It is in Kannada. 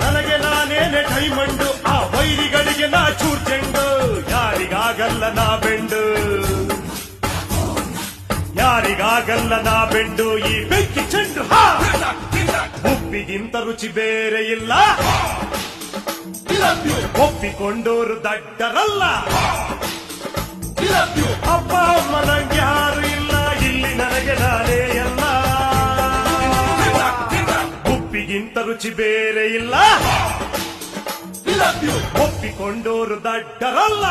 ನನಗೆ ನಾನೇನೆ ಡೈಮಂಡು, ಆ ವೈರಿಗಳಿಗೆ ನಾ ಚೂರ್ ಚೆಂಡು. ಯಾರಿಗಾಗಲ್ಲ ನಾ ಬೆಂಡು, ಯಾರಿಗಾಗಲ್ಲ ನಾ ಬೆಂಡು. ಈ ಬೆಂಕಿ ಚೆಂಡು ಉಪ್ಪಿಗಿಂತ ರುಚಿ ಬೇರೆ ಇಲ್ಲ. ಒಪ್ಪಿಕೊಂಡೋರು ದಡ್ಡರಲ್ಲ. ಅಪ್ಪ ಅಮ್ಮ ನಂಗೆ ಯಾರು ಇಲ್ಲ, ಇಲ್ಲಿ ನನಗೆ ನಾನೇ ಎಲ್ಲ. ಉಪ್ಪಿಗಿಂತ ರುಚಿ ಬೇರೆ ಇಲ್ಲ. ಒಪ್ಪಿಕೊಂಡೋರು ದಡ್ಡರಲ್ಲ.